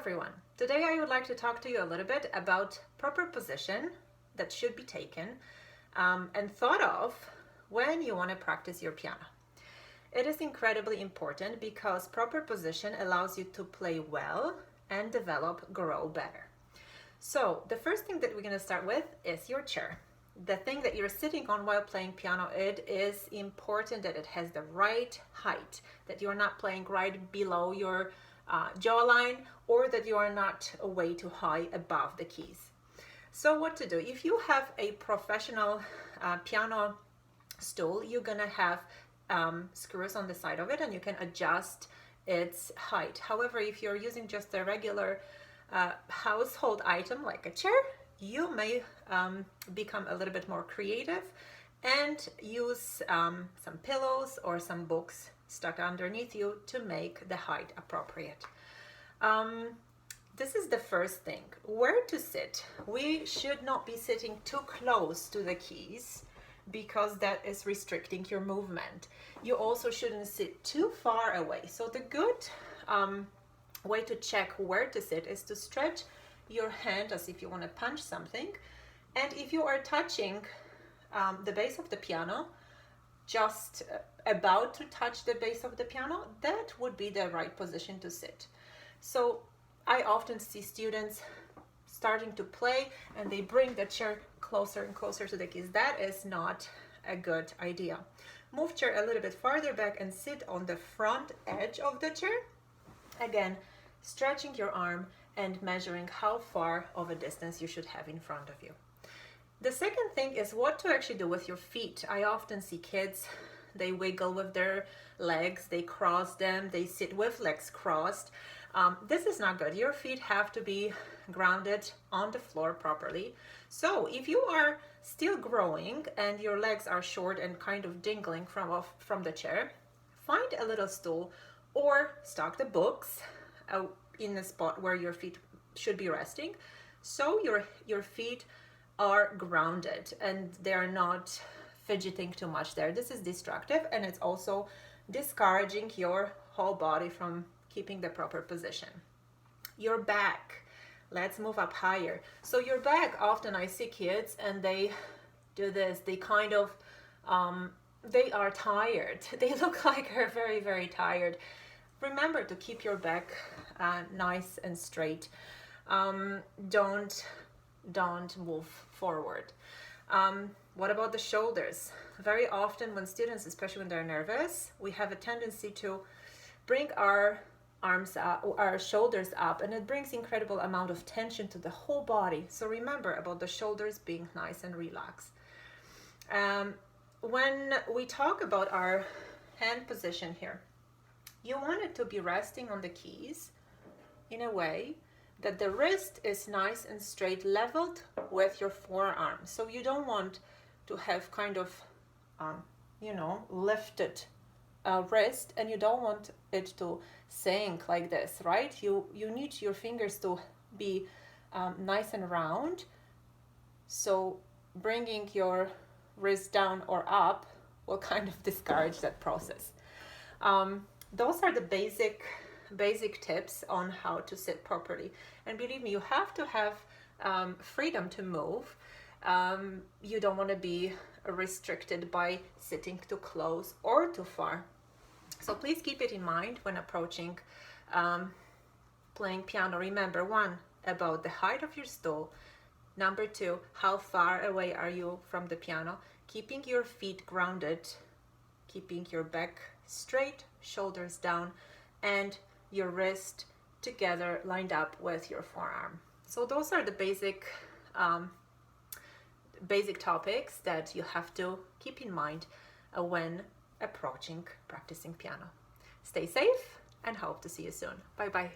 everyone. Today I would like to talk to you a little bit about proper position that should be taken and thought of when you want to practice your piano. It is incredibly important because proper position allows you to play well and grow better. So the first thing that we're going to start with is your chair. The thing that you're sitting on while playing piano, it is important that it has the right height, that you're not playing right below your jawline, or that you are not way too high above the keys. So what to do? If you have a professional piano stool, you're gonna have screws on the side of it and you can adjust its height. However, if you're using just a regular household item like a chair, you may become a little bit more creative and use some pillows or some books stuck underneath you to make the height appropriate. This is the first thing. Where to sit? We should not be sitting too close to the keys because that is restricting your movement. You also shouldn't sit too far away. So the good way to check where to sit is to stretch your hand as if you want to punch something, and if you are touching the base of the piano, just about to touch the base of the piano, that would be the right position to sit. So I often see students starting to play and they bring the chair closer and closer to the keys. That is not a good idea. Move chair a little bit farther back and sit on the front edge of the chair. Again, stretching your arm and measuring how far of a distance you should have in front of you. The second thing is what to actually do with your feet. I often see kids, they wiggle with their legs, they cross them, they sit with legs crossed. This is not good. Your feet have to be grounded on the floor properly. So if you are still growing and your legs are short and kind of dangling from the chair, find a little stool or stock the books in the spot where your feet should be resting, so your feet are grounded and they're not fidgeting too much there. This is destructive and it's also discouraging your whole body from keeping the proper position. Your back, let's move up higher. So your back, often I see kids and they do this, they kind of they are tired. They look like they're very, very tired. Remember to keep your back nice and straight. Don't move forward. What about the shoulders? Very often when students, especially when they're nervous, we have a tendency to bring our arms up, our shoulders up, and it brings incredible amount of tension to the whole body. So remember about the shoulders being nice and relaxed. When we talk about our hand position here, you want it to be resting on the keys in a way that the wrist is nice and straight, leveled with your forearm. So you don't want to have kind of, lifted wrist, and you don't want it to sink like this, right? You need your fingers to be nice and round. So bringing your wrist down or up will kind of discourage that process. Those are the basic tips on how to sit properly. And believe me, you have to have freedom to move. You don't want to be restricted by sitting too close or too far. So please keep it in mind when approaching playing piano. Remember, 1, about the height of your stool. Number 2, how far away are you from the piano? Keeping your feet grounded, keeping your back straight, shoulders down, and your wrist together lined up with your forearm. So those are the basic topics that you have to keep in mind when practicing piano. Stay safe and hope to see you soon. Bye bye.